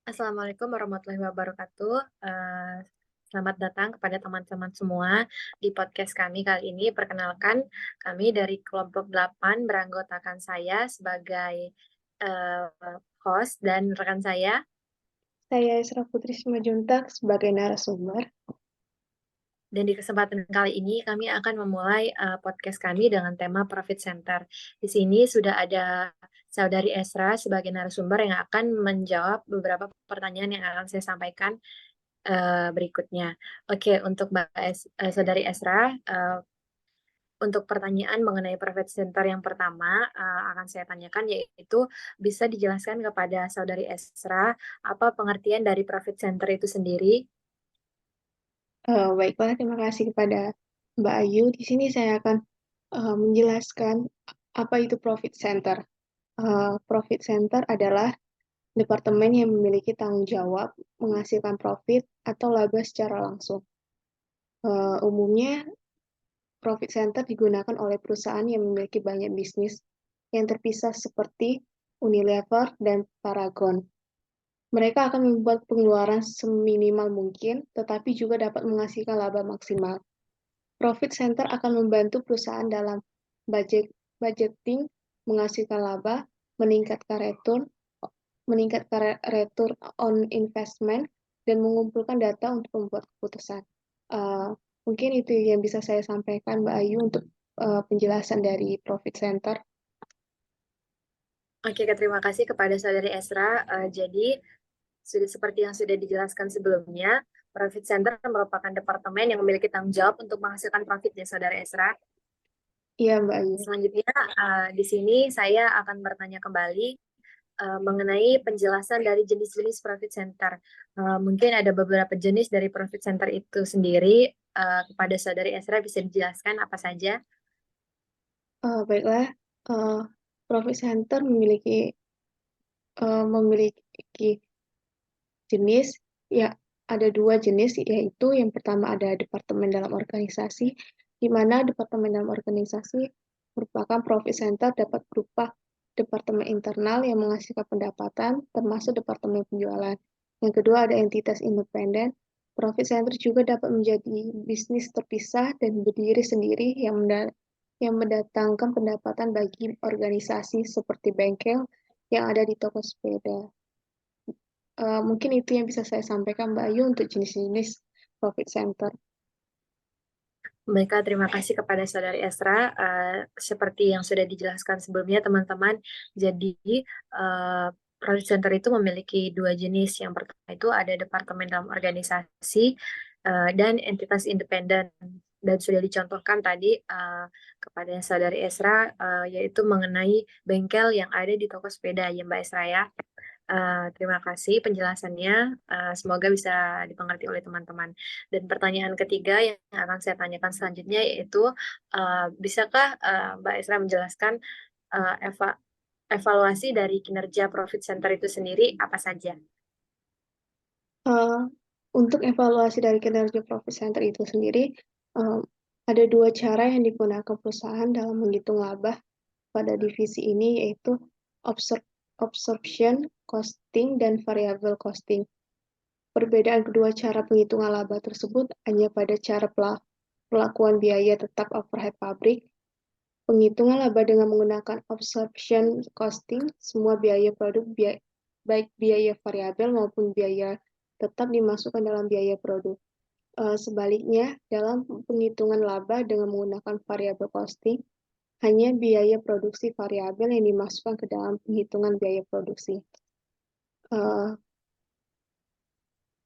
Assalamualaikum warahmatullahi wabarakatuh. Selamat datang kepada teman-teman semua di podcast kami kali ini. Perkenalkan, kami dari kelompok 8 beranggotakan saya sebagai eh, host dan rekan saya. Saya Isra Putri Simajuntak sebagai narasumber. Dan di kesempatan kali ini kami akan memulai podcast kami dengan tema Profit Center. Di sini sudah ada Saudari Esra sebagai narasumber yang akan menjawab beberapa pertanyaan yang akan saya sampaikan berikutnya. Oke, untuk Saudari Esra, untuk pertanyaan mengenai profit center yang pertama akan saya tanyakan yaitu bisa dijelaskan kepada Saudari Esra apa pengertian dari profit center itu sendiri? Baiklah, terima kasih kepada Mbak Ayu. Di sini saya akan menjelaskan apa itu profit center. Profit center adalah departemen yang memiliki tanggung jawab menghasilkan profit atau laba secara langsung. Umumnya, profit center digunakan oleh perusahaan yang memiliki banyak bisnis yang terpisah seperti Unilever dan Paragon. Mereka akan membuat pengeluaran seminimal mungkin, tetapi juga dapat menghasilkan laba maksimal. Profit center akan membantu perusahaan dalam budgeting, menghasilkan laba, meningkatkan return on investment, dan mengumpulkan data untuk membuat keputusan. Uh, Mungkin itu yang bisa saya sampaikan, Mbak Ayu, untuk penjelasan dari profit center. Oke, terima kasih kepada Saudari Esra. Jadi sudah seperti yang sudah dijelaskan sebelumnya, profit center merupakan departemen yang memiliki tanggung jawab untuk menghasilkan profit ya Saudara Esra. Iya, Mbak Ayu. Selanjutnya, di sini saya akan bertanya kembali mengenai penjelasan dari jenis-jenis profit center. Mungkin ada beberapa jenis dari profit center itu sendiri. Kepada Saudari Esra bisa dijelaskan apa saja? Baiklah, uh, profit center memiliki jenis, ya ada dua jenis, yaitu yang pertama ada departemen dalam organisasi, di mana departemen dalam organisasi merupakan profit center dapat berupa departemen internal yang menghasilkan pendapatan, termasuk departemen penjualan. Yang kedua ada entitas independen. Profit center juga dapat menjadi bisnis terpisah dan berdiri sendiri yang mendatangkan pendapatan bagi organisasi seperti bengkel yang ada di toko sepeda. Mungkin itu yang bisa saya sampaikan Mbak Ayu untuk jenis-jenis profit center. Baiklah, terima kasih kepada Saudari Esra. Seperti yang sudah dijelaskan sebelumnya, teman-teman, jadi profit center itu memiliki dua jenis. Yang pertama itu ada departemen dalam organisasi dan entitas independen. Dan sudah dicontohkan tadi kepada Saudari Esra, yaitu mengenai bengkel yang ada di toko sepeda, ya Mbak Esra ya. Terima kasih penjelasannya. Semoga bisa dipengerti oleh teman-teman. Dan pertanyaan ketiga yang akan saya tanyakan selanjutnya yaitu, bisakah Mbak Esra menjelaskan uh, eva- evaluasi dari kinerja profit center itu sendiri apa saja? Uh, untuk evaluasi dari kinerja profit center itu sendiri, uh, ada dua cara yang digunakan perusahaan dalam menghitung laba pada divisi ini, yaitu absorption costing dan variable costing. Perbedaan kedua cara penghitungan laba tersebut hanya pada cara pelakuan biaya tetap overhead pabrik. Penghitungan laba dengan menggunakan absorption costing, semua biaya produk, baik biaya variabel maupun biaya tetap dimasukkan dalam biaya produk. Sebaliknya, dalam penghitungan laba dengan menggunakan variable costing, hanya biaya produksi variabel yang dimasukkan ke dalam penghitungan biaya produksi. Uh,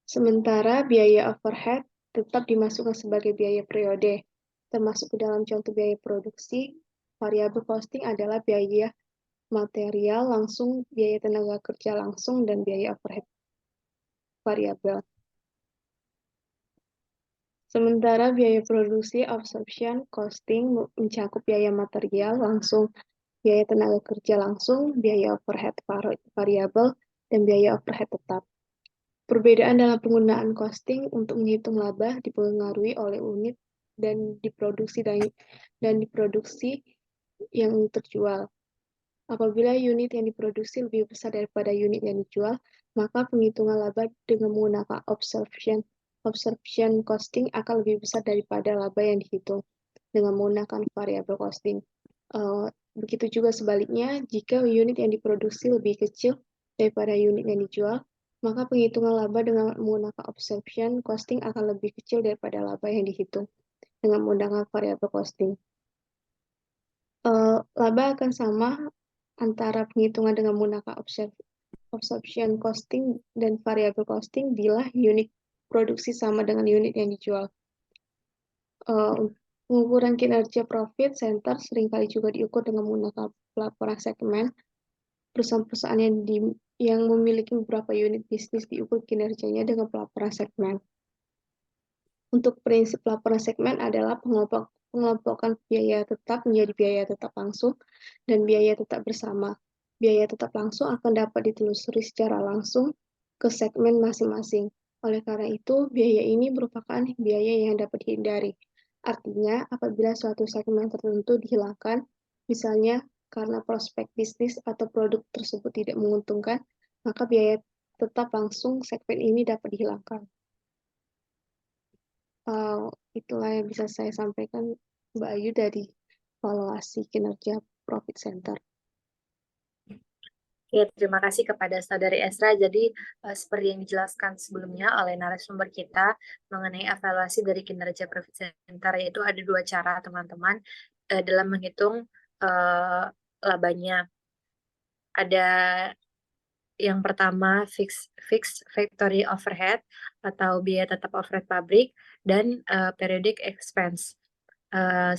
Sementara biaya overhead tetap dimasukkan sebagai biaya periode, termasuk ke dalam contoh biaya produksi. Variabel costing adalah biaya material langsung, biaya tenaga kerja langsung, dan biaya overhead variabel. Sementara biaya produksi absorption costing mencakup biaya material langsung, biaya tenaga kerja langsung, biaya overhead variabel, dan biaya overhead tetap. Perbedaan dalam penggunaan costing untuk menghitung laba dipengaruhi oleh unit dan diproduksi yang terjual. Apabila unit yang diproduksi lebih besar daripada unit yang dijual, maka penghitungan laba dengan menggunakan absorption costing akan lebih besar daripada laba yang dihitung dengan menggunakan variable costing. Begitu juga sebaliknya, jika unit yang diproduksi lebih kecil daripada unit yang dijual, maka penghitungan laba dengan menggunakan absorption costing akan lebih kecil daripada laba yang dihitung dengan menggunakan variable costing. Laba akan sama antara penghitungan dengan menggunakan absorption costing dan variable costing bila unit produksi sama dengan unit yang dijual. Pengukuran kinerja profit center seringkali juga diukur dengan menggunakan pelaporan segmen. Perusahaan-perusahaan yang memiliki beberapa unit bisnis diukur kinerjanya dengan pelaporan segmen. Untuk prinsip pelaporan segmen adalah pengelompokan biaya tetap menjadi biaya tetap langsung dan biaya tetap bersama. Biaya tetap langsung akan dapat ditelusuri secara langsung ke segmen masing-masing. Oleh karena itu, biaya ini merupakan biaya yang dapat dihindari. Artinya, apabila suatu segmen tertentu dihilangkan, misalnya karena prospek bisnis atau produk tersebut tidak menguntungkan, maka biaya tetap langsung segmen ini dapat dihilangkan. Itulah yang bisa saya sampaikan, Mbak Ayu, dari evaluasi kinerja Profit Center. Ya, terima kasih kepada Saudari Esra. Jadi, seperti yang dijelaskan sebelumnya oleh narasumber kita mengenai evaluasi dari kinerja Profit Center, yaitu ada dua cara, teman-teman, dalam menghitung labanya. Ada yang pertama fixed factory overhead atau biaya tetap overhead pabrik, dan periodic expense.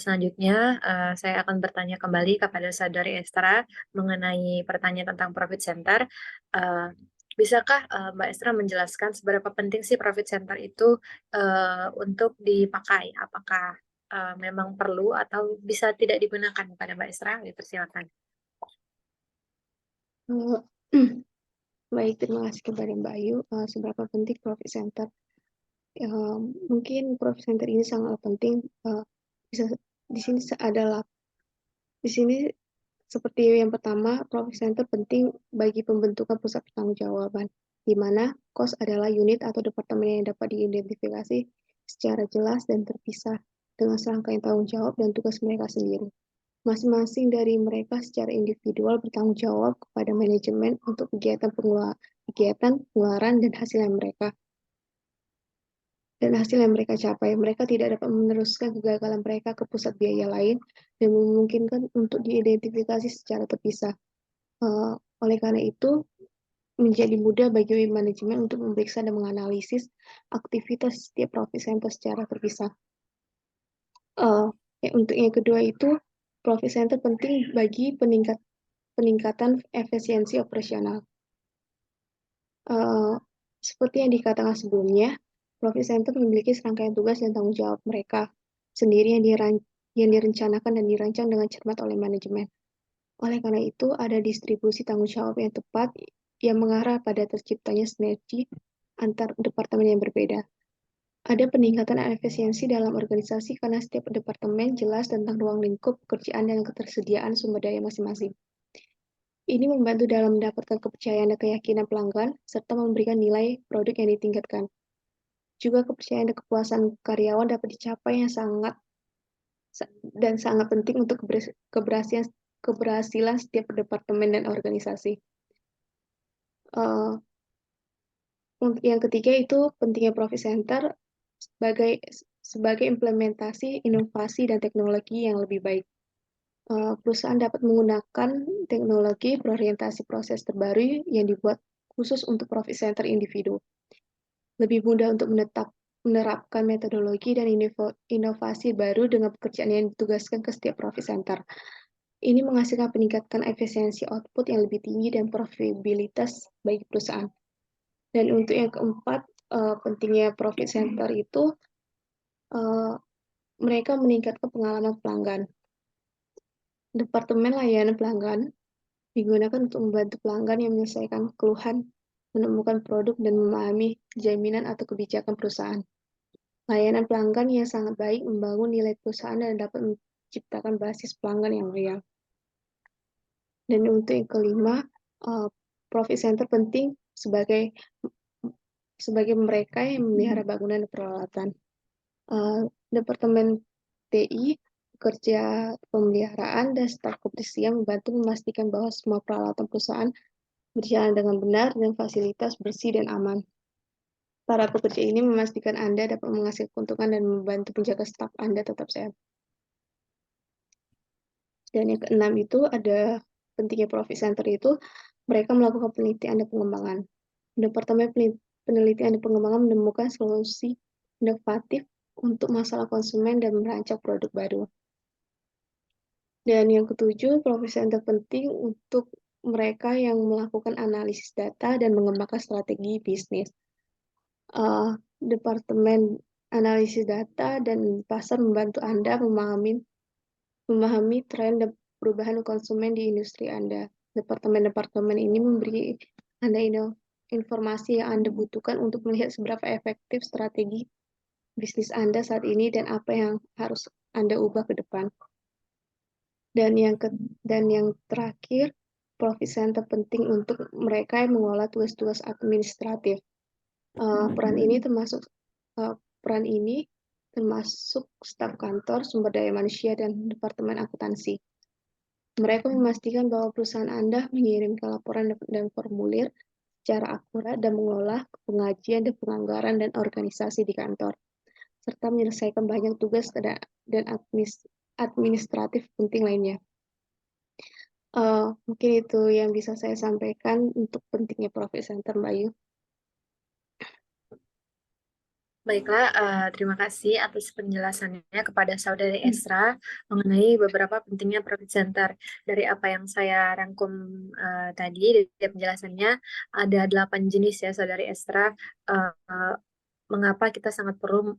Selanjutnya, saya akan bertanya kembali kepada Saudari Estra mengenai pertanyaan tentang profit center. Bisakah Mbak Estra menjelaskan seberapa penting sih profit center itu untuk dipakai? Apakah memang perlu atau bisa tidak digunakan pada Mbak Estra? Silakan. Baik, terima kasih kepada Mbak Ayu. Seberapa penting profit center? Mungkin profit center ini sangat penting. Bisa di sini adalah di sini seperti yang pertama, profit center penting bagi pembentukan pusat pertanggungjawaban, di mana cost adalah unit atau departemen yang dapat diidentifikasi secara jelas dan terpisah dengan serangkaian tanggung jawab dan tugas mereka sendiri. Masing-masing dari mereka secara individual bertanggung jawab kepada manajemen untuk kegiatan pengeluaran dan hasil yang mereka capai. Mereka tidak dapat meneruskan kegagalan mereka ke pusat biaya lain dan memungkinkan untuk diidentifikasi secara terpisah. Oleh karena itu, menjadi mudah bagi manajemen untuk memeriksa dan menganalisis aktivitas setiap profit center secara terpisah. Untuk yang kedua itu, profit center penting bagi peningkatan efisiensi operasional. Seperti yang dikatakan sebelumnya, profit center memiliki serangkaian tugas dan tanggung jawab mereka sendiri yang direncanakan dan dirancang dengan cermat oleh manajemen. Oleh karena itu, ada distribusi tanggung jawab yang tepat yang mengarah pada terciptanya sinergi antar departemen yang berbeda. Ada peningkatan efisiensi dalam organisasi karena setiap departemen jelas tentang ruang lingkup pekerjaan dan ketersediaan sumber daya masing-masing. Ini membantu dalam mendapatkan kepercayaan dan keyakinan pelanggan, serta memberikan nilai produk yang ditingkatkan. Juga kepercayaan dan kepuasan karyawan dapat dicapai yang sangat penting untuk keberhasilan setiap departemen dan organisasi. Yang ketiga itu pentingnya profit center sebagai implementasi inovasi dan teknologi yang lebih baik. Perusahaan dapat menggunakan teknologi berorientasi proses terbaru yang dibuat khusus untuk profit center individu. Lebih mudah untuk menerapkan metodologi dan inovasi baru dengan pekerjaan yang ditugaskan ke setiap profit center. Ini menghasilkan peningkatan efisiensi output yang lebih tinggi dan profitabilitas bagi perusahaan. Dan untuk yang keempat, pentingnya profit center itu mereka meningkatkan pengalaman pelanggan. Departemen layanan pelanggan digunakan untuk membantu pelanggan yang menyelesaikan keluhan, menemukan produk, dan memahami jaminan atau kebijakan perusahaan. Layanan pelanggan yang sangat baik membangun nilai perusahaan dan dapat menciptakan basis pelanggan yang loyal. Dan untuk yang kelima, profit center penting sebagai mereka yang memelihara bangunan dan peralatan. Departemen TI, pekerja pemeliharaan, dan staf kebersihan membantu memastikan bahwa semua peralatan perusahaan berjalan dengan benar dan fasilitas bersih dan aman. Para pekerja ini memastikan Anda dapat menghasilkan keuntungan dan membantu menjaga staf Anda tetap sehat. Dan yang keenam itu ada pentingnya profit center itu mereka melakukan penelitian dan pengembangan. Departemen Penelitian dan Pengembangan menemukan solusi inovatif untuk masalah konsumen dan merancang produk baru. Dan yang ketujuh, profit center penting untuk mereka yang melakukan analisis data dan mengembangkan strategi bisnis. Departemen Analisis Data dan Pasar membantu Anda memahami tren dan perubahan konsumen di industri Anda. Departemen-departemen ini memberi Anda informasi yang Anda butuhkan untuk melihat seberapa efektif strategi bisnis Anda saat ini dan apa yang harus Anda ubah ke depan. Dan yang terakhir, profit center penting untuk mereka yang mengelola tugas-tugas administratif. Peran ini termasuk staf kantor, sumber daya manusia, dan departemen akuntansi. Mereka memastikan bahwa perusahaan Anda mengirimkan laporan dan formulir secara akurat dan mengelola pengajian dan penganggaran dan organisasi di kantor, serta menyelesaikan banyak tugas dan administratif penting lainnya. Mungkin itu yang bisa saya sampaikan untuk pentingnya profit center, Mbak Ayu. Baiklah, terima kasih atas penjelasannya kepada Saudari Esra mengenai beberapa pentingnya profit center. Dari apa yang saya rangkum tadi, dari penjelasannya, ada 8 jenis ya, Saudari Esra, mengapa kita sangat perlu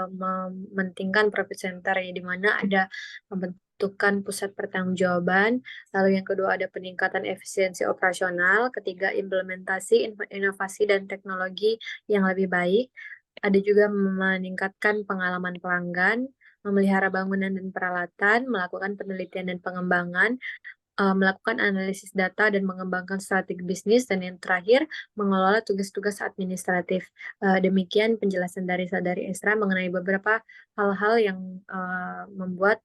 mementingkan profit center, ya, di mana ada pembentukan pusat pertanggungjawaban, lalu yang kedua ada peningkatan efisiensi operasional, ketiga implementasi inovasi dan teknologi yang lebih baik, ada juga meningkatkan pengalaman pelanggan, memelihara bangunan dan peralatan, melakukan penelitian dan pengembangan, melakukan analisis data dan mengembangkan strategi bisnis, dan yang terakhir mengelola tugas-tugas administratif. Demikian penjelasan dari Saudari Esra mengenai beberapa hal-hal yang membuat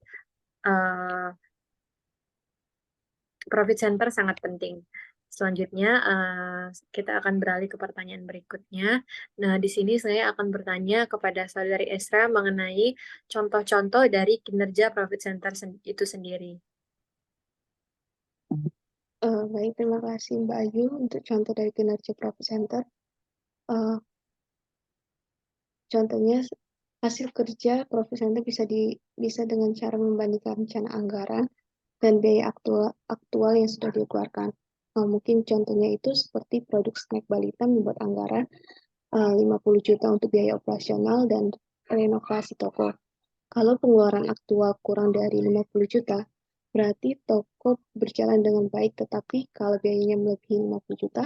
profit center sangat penting. Selanjutnya, kita akan beralih ke pertanyaan berikutnya. Nah, di sini saya akan bertanya kepada Saudari Esra mengenai contoh-contoh dari kinerja profit center itu sendiri. Baik, terima kasih Mbak Ayu untuk contoh dari kinerja profit center. Contohnya, hasil kerja profit center bisa dengan cara membandingkan rencana anggaran dan biaya aktual yang sudah dikeluarkan. Mungkin contohnya itu seperti produk snack balita membuat anggaran 50 juta untuk biaya operasional dan renovasi toko. Kalau pengeluaran aktual kurang dari 50 juta, berarti toko berjalan dengan baik, tetapi kalau biayanya melebihi 50 juta,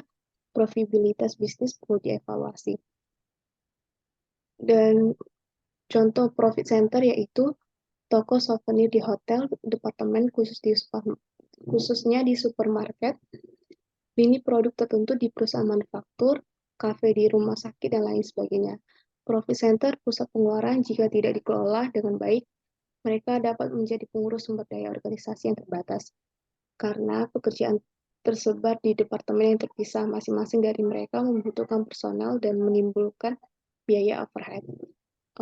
profitabilitas bisnis perlu dievaluasi. Dan contoh profit center yaitu toko souvenir di hotel, departemen khususnya di supermarket, lini produk tertentu di perusahaan manufaktur, kafe di rumah sakit, dan lain sebagainya. Profit center pusat pengeluaran jika tidak dikelola dengan baik, mereka dapat menjadi pengurus sumber daya organisasi yang terbatas. Karena pekerjaan tersebar di departemen yang terpisah, masing-masing dari mereka membutuhkan personel dan menimbulkan biaya overhead.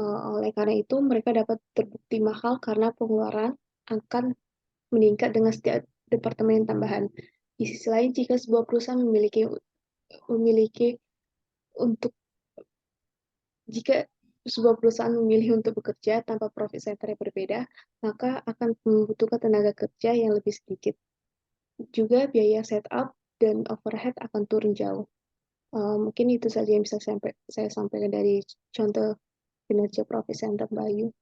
Oleh karena itu, mereka dapat terbukti mahal karena pengeluaran akan meningkat dengan setiap departemen tambahan. Di sisi lain, jika sebuah perusahaan memilih untuk bekerja tanpa profit center yang berbeda, maka akan membutuhkan tenaga kerja yang lebih sedikit. Juga biaya setup dan overhead akan turun jauh. Mungkin itu saja yang bisa saya sampaikan dari contoh kinerja profit center, Mbak Ayu.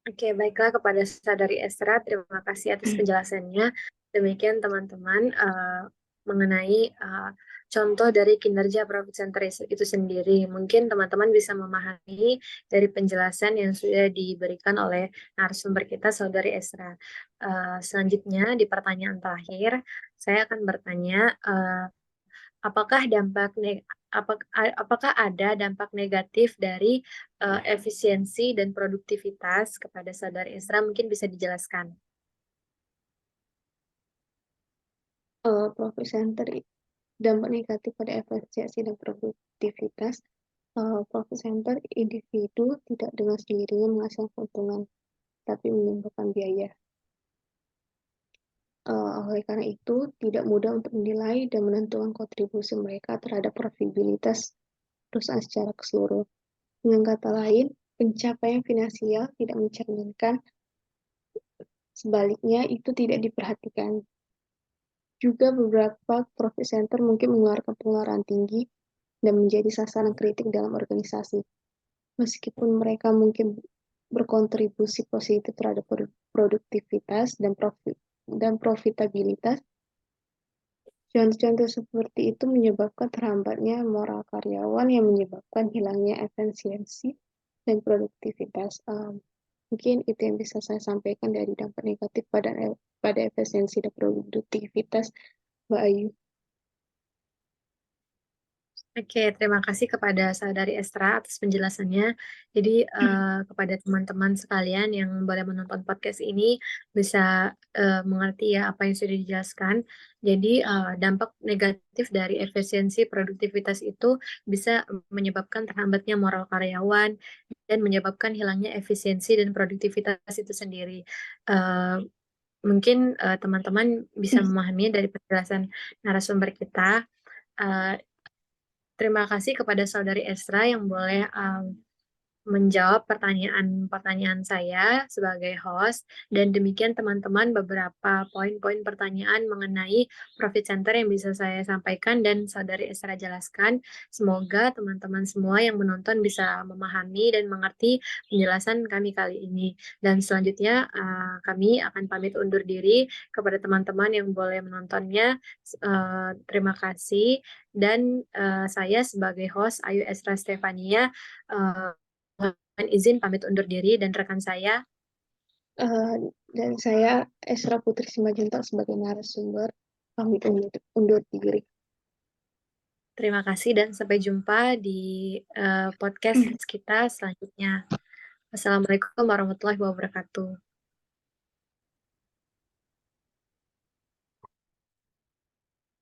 Oke, baiklah kepada Saudari Esra, terima kasih atas penjelasannya. Demikian teman-teman mengenai contoh dari kinerja profit center itu sendiri. Mungkin teman-teman bisa memahami dari penjelasan yang sudah diberikan oleh narasumber kita, Saudari Esra. Selanjutnya, di pertanyaan terakhir, saya akan bertanya, apakah apakah ada dampak negatif dari efisiensi dan produktivitas kepada Saudari Esra? Mungkin bisa dijelaskan. Profit center dampak negatif pada efisiensi dan produktivitas. Profit center individu tidak dengan sendirinya menghasilkan keuntungan, tapi menimbulkan biaya. Oleh karena itu, tidak mudah untuk menilai dan menentukan kontribusi mereka terhadap profitabilitas perusahaan secara keseluruhan. Dengan kata lain, pencapaian finansial tidak mencerminkan, sebaliknya itu tidak diperhatikan. Juga beberapa profit center mungkin mengeluarkan pengeluaran tinggi dan menjadi sasaran kritik dalam organisasi. Meskipun mereka mungkin berkontribusi positif terhadap produktivitas dan profitabilitas, contoh-contoh seperti itu menyebabkan terhambatnya moral karyawan yang menyebabkan hilangnya efisiensi dan produktivitas. Mungkin itu yang bisa saya sampaikan dari dampak negatif pada efisiensi dan produktivitas, Mbak Ayu. Oke, terima kasih kepada Saudari Estra atas penjelasannya. Jadi, kepada teman-teman sekalian yang boleh menonton podcast ini bisa mengerti ya apa yang sudah dijelaskan. Jadi, dampak negatif dari efisiensi produktivitas itu bisa menyebabkan terhambatnya moral karyawan dan menyebabkan hilangnya efisiensi dan produktivitas itu sendiri. Eh, Mungkin teman-teman bisa memahami dari penjelasan narasumber kita. Eh, Terima kasih kepada Saudari Esra yang boleh menjawab pertanyaan-pertanyaan saya sebagai host. Dan demikian teman-teman beberapa poin-poin pertanyaan mengenai profit center yang bisa saya sampaikan dan Saudari Esra jelaskan. Semoga teman-teman semua yang menonton bisa memahami dan mengerti penjelasan kami kali ini. Dan selanjutnya kami akan pamit undur diri kepada teman-teman yang boleh menontonnya. Terima kasih. Dan saya sebagai host Ayu Esra Stefania mohon izin pamit undur diri dan rekan saya. Dan saya Esra Putri Simajuntak sebagai narasumber pamit undur diri. Terima kasih dan sampai jumpa di podcast kita selanjutnya. Wassalamualaikum warahmatullahi wabarakatuh.